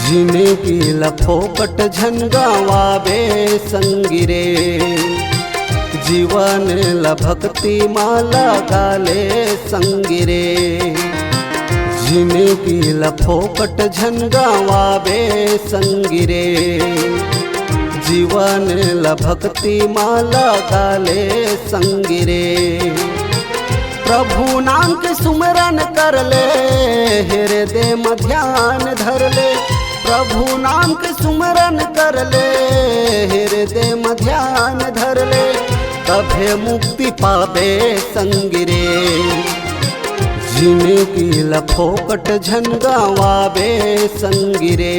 जिंदगी लफोकट झनगावावे संगिरे, जीवन लभक्ति माला गाले संगिरे। जिंदगी लफोकट झनगावावे संगिरे, जीवन लभक्ति माला गाले संगिरे। प्रभु नाम के सुमरन कर ले, हृदय में ध्यान धर ले। प्रभु नाम के सुमरन कर ले, हृदय में ध्यान धर ले। तभे मुक्ति पावे संगिरे, जिंदगी लफोकट झनगावावे संगिरे।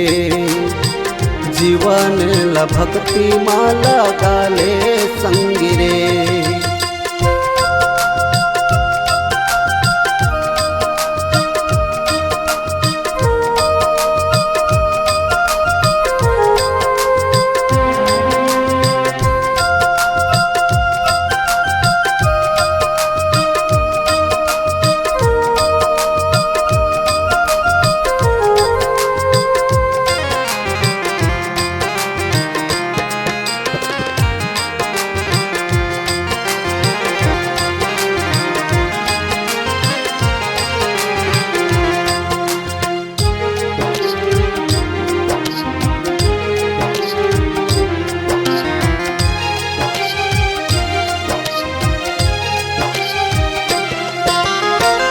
जीवन लभक्ति माला गाले संगिरे।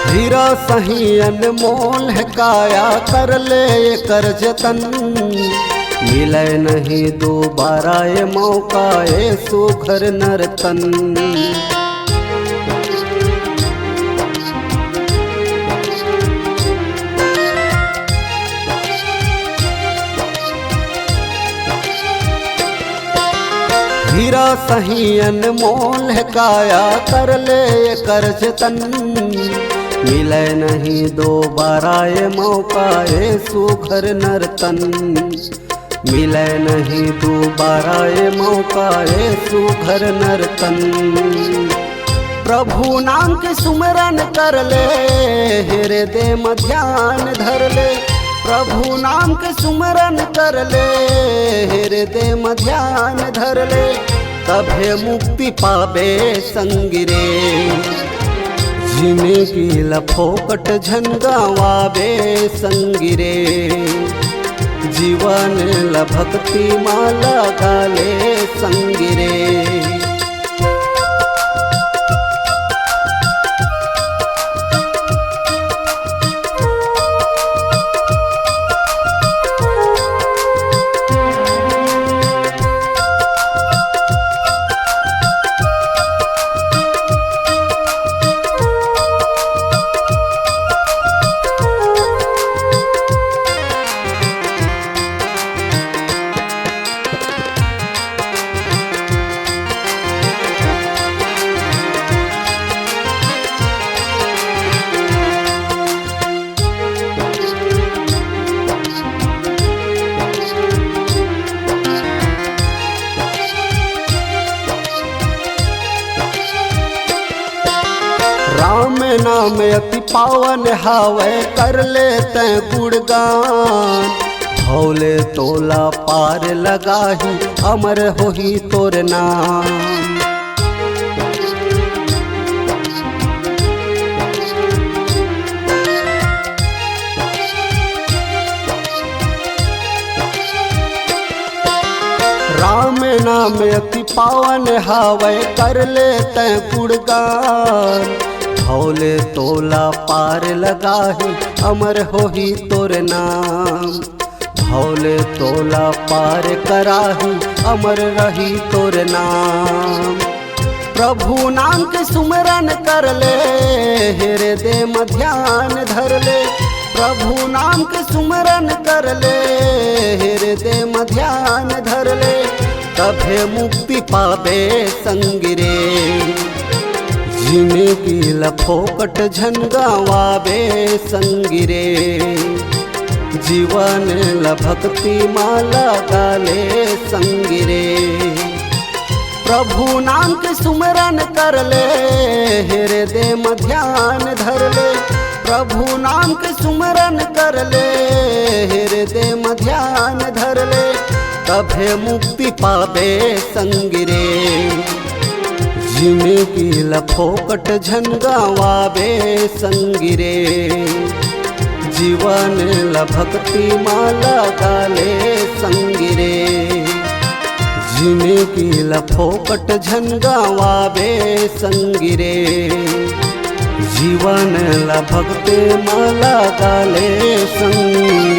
हीरा सही अनमोल है काया, कर ले कर जतन। मिले नहीं दोबारा ये मौका, ये सुखर नर्तन। हीरा सही अनमोल है काया, कर ले कर जतन। मिले नहीं दोबारा ये मौका, ये सुघर नर्तन। मिले नहीं दोबारा ये मौका, ये सुघर नर्तन। प्रभु नाम के सुमरन कर ले, हृदय में ध्यान धर ले। प्रभु नाम के सुमरन कर ले, हृदय में ध्यान धर ले। तभे मुक्ति पावे संगिरे, जिंदगी लफोकट झनगावावे संगिरे। जीवन लभक्ति माला गाले संगिरे। राम नाम अति पावन हावे, कर लेते गुणगान। भोले तोला पार लगाही, अमर होही तोर नाम। राम नाम अति पावन हावे, कर लेते गुणगान। भोले तोला पार लगाही, अमर होही तोर नाम। भोले तोला पार कराही, अमर रही तोर नाम। प्रभु नाम के सुमरन कर ले, हृदय में ध्यान धर ले। प्रभु नाम के सुमरन कर ले, हृदय में ध्यान धर ले। तभे मुक्ति पावे संगिरे, जिंदगी लफोकट झनगावावे संगिरे। जीवन लभक्ति माला गाले संगिरे। प्रभु नाम के सुमरन कर ले, हृदय में ध्यान धर ले। प्रभु नाम के सुमरन कर ले, हृदय में ध्यान धर ले, तभे मुक्ति पावे संग रे। जिंदगी लफोकट झनगावावे संग रे, जीवन ल भक्ति माला गाले संग रे। जिंदगी लफोकट झनगावावे संग रे, जीवन ल भक्ति माला गाले संग।